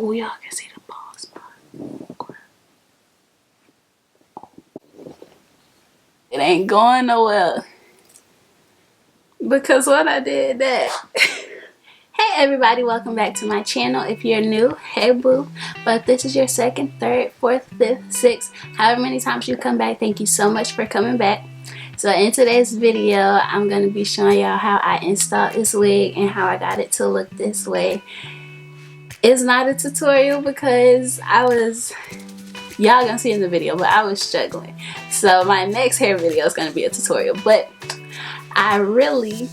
Oh, y'all can see the bald spot. It ain't going nowhere. Because when I did that. Hey everybody, welcome back to my channel. If you're new, hey boo. But if this is your second, third, fourth, fifth, sixth, however many times you come back, thank you so much for coming back. So in today's video, I'm going to be showing y'all how I installed this wig and how I got it to look this way. It's not a tutorial because y'all gonna see in the video, but I was struggling. So my next hair video is going to be a tutorial, but I really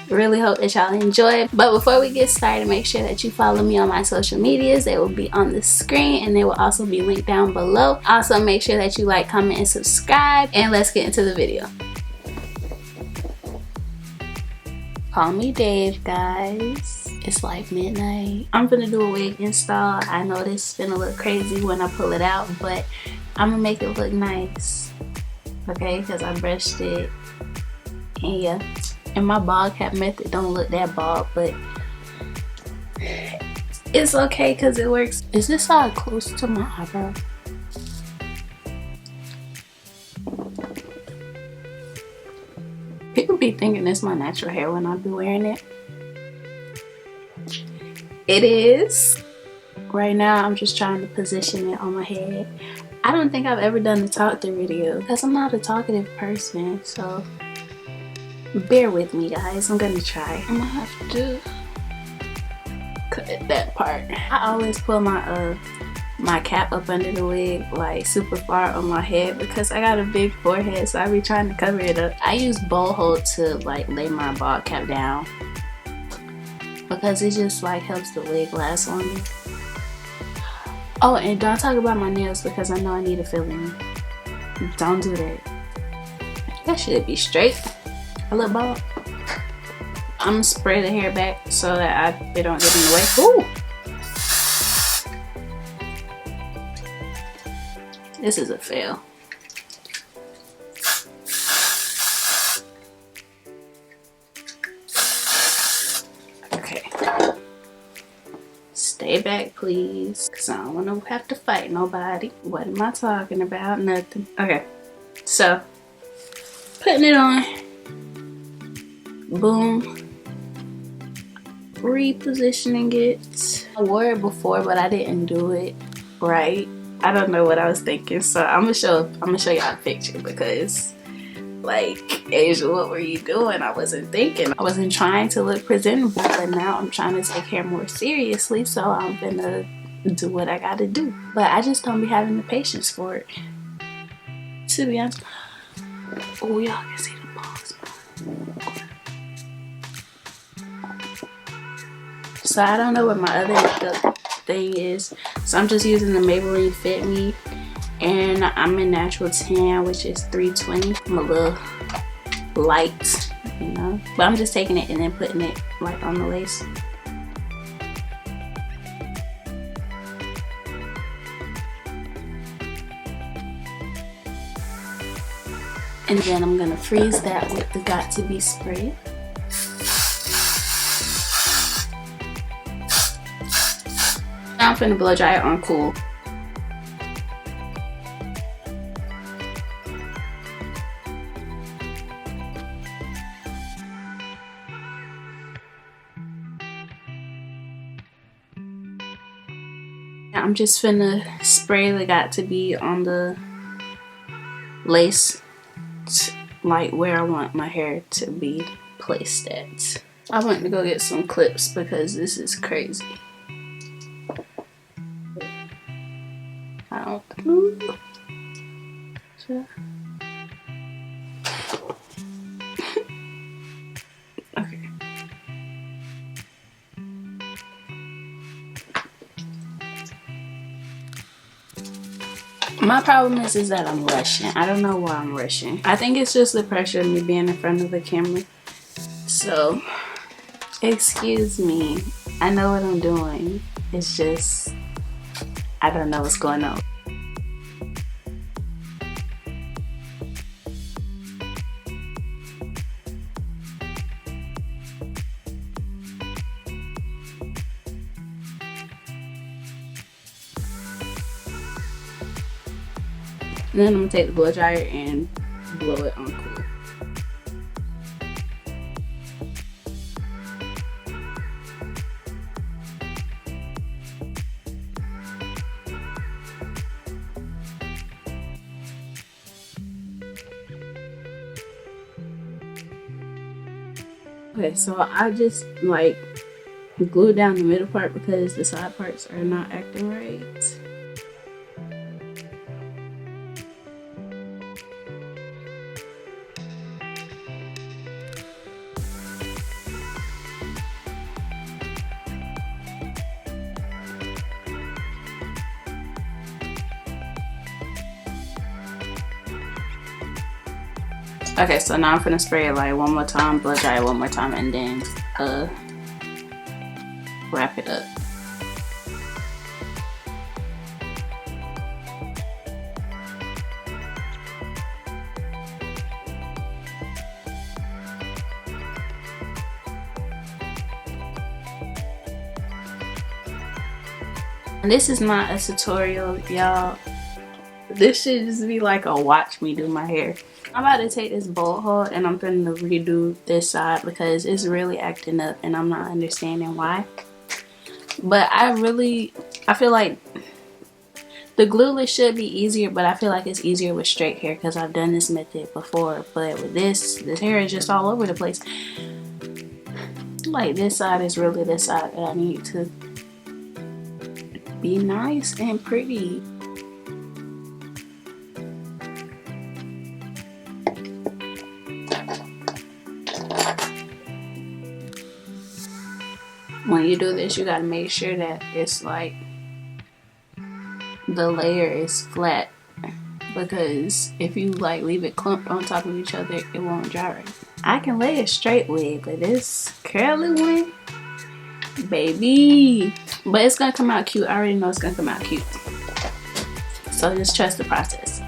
hope that y'all enjoy. But before we get started, make sure that you follow me on my social medias. They will be on the screen and they will also be linked down below. Also make sure that you like, comment, and subscribe, and let's get into the video. Call me Dave, guys. It's like midnight. I'm gonna do a wig install. I know this is gonna look crazy when I pull it out, but I'm gonna make it look nice, okay? Because I brushed it, and yeah. And my bald cap method don't look that bald, but it's okay because it works. Is this side close to my eyebrow? People be thinking it's my natural hair when I be wearing it. It is. Right now I'm just trying to position it on my head. I don't think I've ever done a talk through video because I'm not a talkative person, so bear with me, guys. I'm gonna try. I'm gonna have to cut that part. I always pull my my cap up under the wig like super far on my head because I got a big forehead, so I be trying to cover it up. I use bowl hold to like lay my bald cap down because it just like helps the wig last longer. Oh, and don't talk about my nails because I know I need a filling. Don't do that. That should be straight. A little ball. I'm gonna spray the hair back so that it don't get in the way. Ooh! This is a fail. Okay. Stay back, please, because I don't want to have to fight nobody. What am I talking about? Nothing. Okay. So, putting it on. Boom. Repositioning it. I wore it before, but I didn't do it right. I don't know what I was thinking, so I'm gonna show y'all a picture because, like, Aysia, what were you doing? I wasn't thinking. I wasn't trying to look presentable, but now I'm trying to take hair more seriously, so I'm gonna do what I gotta do. But I just don't be having the patience for it, to be honest. Oh, y'all can see the bald spot. So I don't know what my other makeup thing is, so I'm just using the Maybelline Fit Me, and I'm in natural tan, which is 320. I'm a little light, you know, but I'm just taking it and then putting it like on the lace. And then I'm gonna freeze that with the Got To Be spray. Now I'm finna blow dry it on cool. Now I'm just finna spray the Got To Be on the lace, like where I want my hair to be placed at. I went to go get some clips because this is crazy. I don't know. Sure. Okay. My problem is that I'm rushing. I don't know why I'm rushing. I think it's just the pressure of me being in front of the camera. So, excuse me. I know what I'm doing. It's just, I don't know what's going on. And then I'm gonna take the blow dryer and blow it on cool. Okay, so I just like glue down the middle part because the side parts are not acting right. Okay, so now I'm gonna spray it like one more time, blow dry it one more time, and then wrap it up. And this is not a tutorial, y'all. This should just be like a watch me do my hair. I'm about to take this bolt hole and I'm going to redo this side because it's really acting up and I'm not understanding why. But I feel like the glueless should be easier, but I feel like it's easier with straight hair because I've done this method before. But with this hair is just all over the place. Like this side is really the side that I need to be nice and pretty. When you do this, you gotta make sure that it's like the layer is flat, because if you like leave it clumped on top of each other, it won't dry right. I can lay a straight wig, but this curly one, baby, but it's gonna come out cute. I already know it's gonna come out cute, so just trust the process.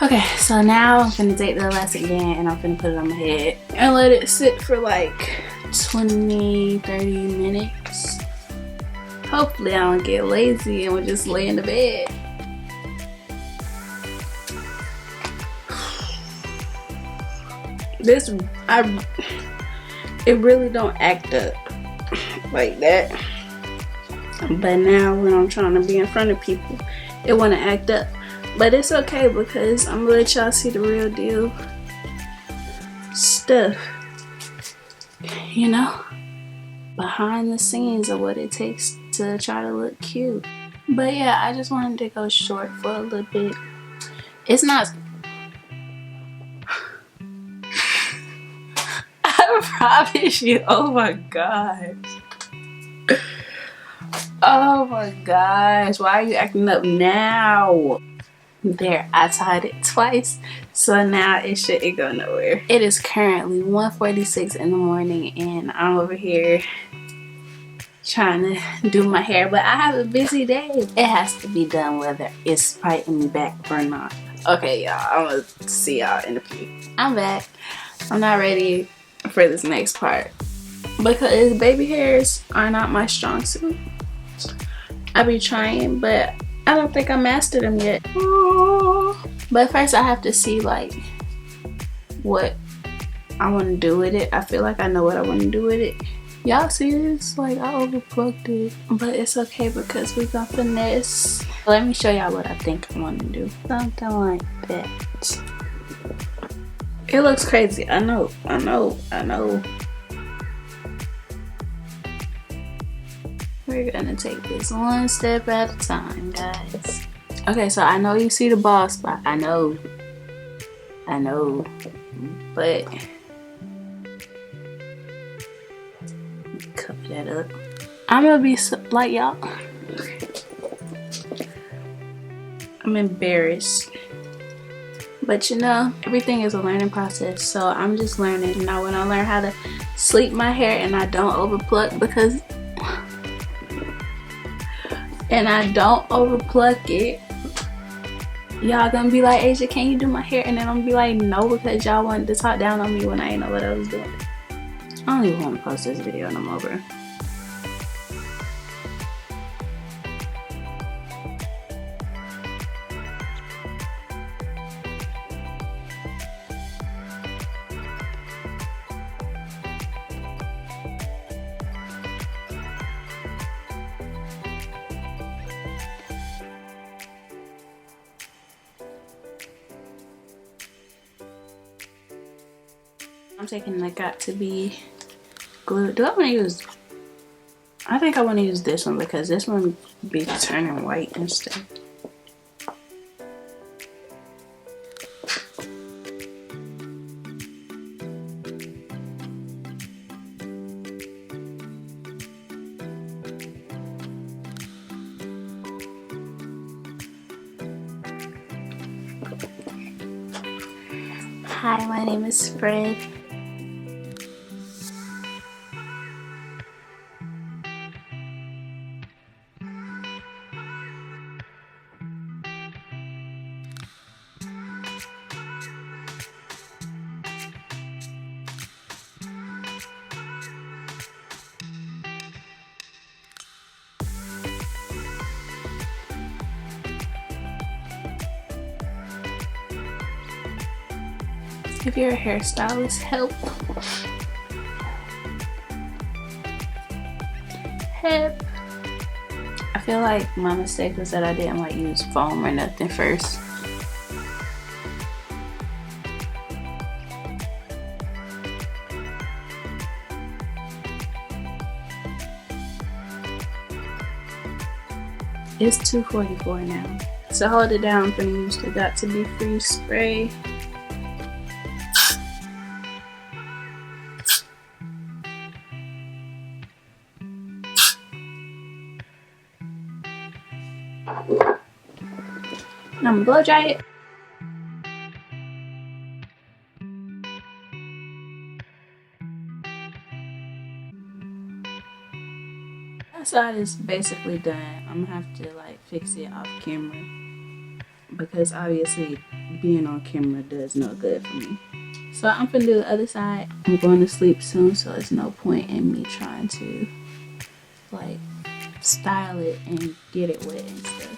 Okay, so now I'm gonna take the elastic band and I'm gonna put it on my head and let it sit for like 20-30 minutes. Hopefully I don't get lazy and we'll just lay in the bed. It really don't act up like that, but now when I'm trying to be in front of people, it want to act up. But it's okay because I'm gonna let y'all see the real deal stuff, you know, behind the scenes of what it takes to try to look cute. But yeah, I just wanted to go short for a little bit. It's not I promise you. Oh my gosh. Oh my gosh, why are you acting up now? There, I tied it twice, so now it shouldn't go nowhere. It is currently 1:46 in the morning and I'm over here trying to do my hair, but I have a busy day. It has to be done whether it's fighting me back or not. Okay, y'all, I'm gonna see y'all in a few. I'm back. I'm not ready for this next part because baby hairs are not my strong suit. I be trying, but I don't think I mastered them yet. But first I have to see like what I want to do with it. I feel like I know what I want to do with it. Y'all see this? Like I overplucked it, but it's okay because we got finesse. Let me show y'all what I think I want to do. Something like that. It looks crazy. I know. We're gonna take this one step at a time, guys. Okay, so I know you see the bald spot. I know, but cover that up. I'm gonna be like y'all. I'm embarrassed, but you know, everything is a learning process. So I'm just learning. Now, when I learn how to sleep my hair and I don't overpluck because. And I don't overpluck it, y'all gonna be like, Aysia, can you do my hair? And then I'm gonna be like, no, because y'all wanted to talk down on me when I didn't know what I was doing. I don't even want to post this video and I'm over. I'm taking the Got To Be glue. Do I want to use? I think I want to use this one because this one be turning white and stuff. Hi, my name is Fred. If you're a hairstylist, help. Help. I feel like my mistake was that I didn't like use foam or nothing first. It's 2:44 now. To hold it down, I'm gonna use the Got To Be Free spray. I'm gonna blow dry it. That side is basically done. I'm gonna have to like fix it off camera because obviously being on camera does no good for me. So I'm gonna do the other side. I'm going to sleep soon, so there's no point in me trying to like style it and get it wet and stuff.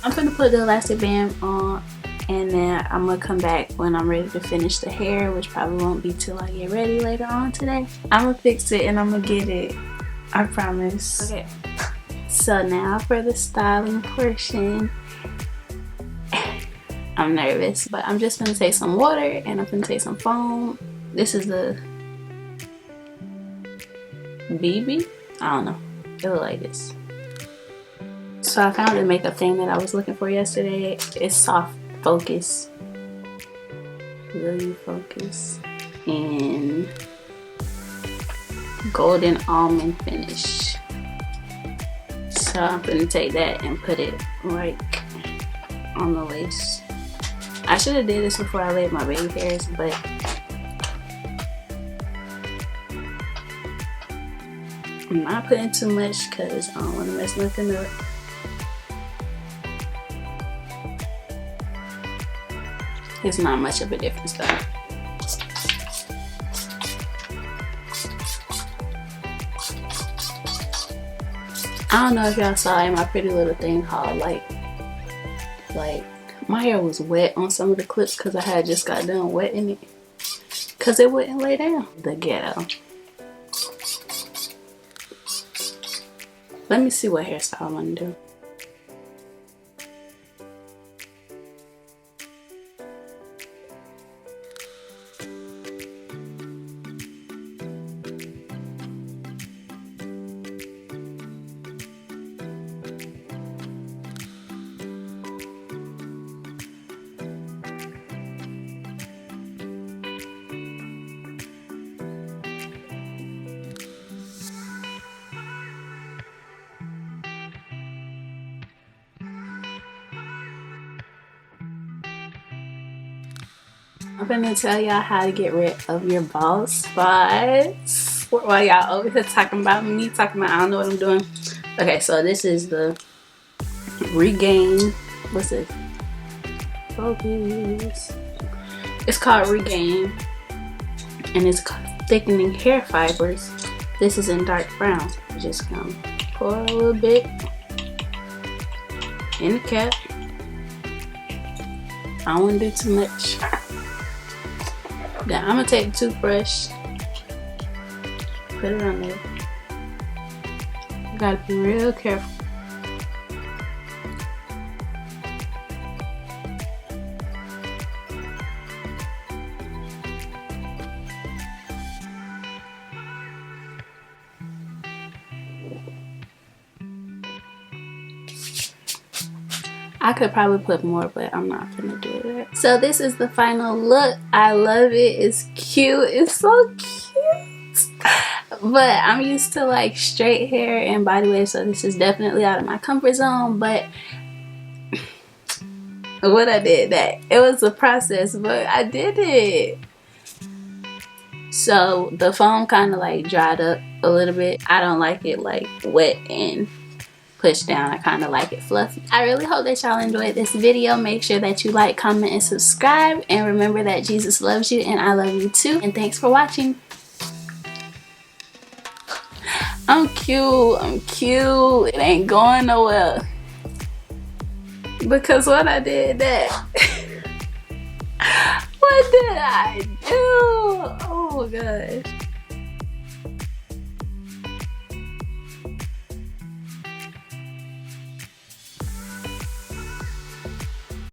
I'm gonna put the elastic band on, and then I'm gonna come back when I'm ready to finish the hair, which probably won't be till I get ready later on today. I'm gonna fix it and I'm gonna get it, I promise. Okay, so now for the styling portion. I'm nervous, but I'm just gonna take some water and I'm gonna take some foam. This is the BB, I don't know, it look like this. So I found the makeup thing that I was looking for yesterday. It's soft focus, really focus, and golden almond finish. So I'm gonna take that and put it right on the lace. I should have did this before I laid my baby hairs, but I'm not putting too much because I don't want to mess nothing up. It's not much of a difference though. I don't know if y'all saw in my pretty little thing haul, like my hair was wet on some of the clips because I had just got done wetting it because it wouldn't lay down. The ghetto. Let me see what hairstyle I want to do. I'm gonna tell y'all how to get rid of your bald spots while y'all over here talking about me, talking about I don't know what I'm doing. Okay, so this is the Regain. What's it? Focus. It's called Regain, and it's thickening hair fibers. This is in dark brown. I'm just gonna pour a little bit in the cap. I don't want to do too much. Then I'm gonna take the toothbrush, put it on there. You gotta be real careful. I could probably put more, but I'm not gonna do that. So this is the final look. I love it. It's cute. It's so cute. But I'm used to like straight hair and body waves, so this is definitely out of my comfort zone. But what I did, that it was a process, but I did it. So the foam kind of like dried up a little bit. I don't like it like wet and pushed down. I kind of like it fluffy. I really hope that y'all enjoyed this video. Make sure that you like, comment, and subscribe. And remember that Jesus loves you and I love you too. And thanks for watching. I'm cute. I'm cute. It ain't going nowhere. Because what I did that. What did I do? Oh my gosh.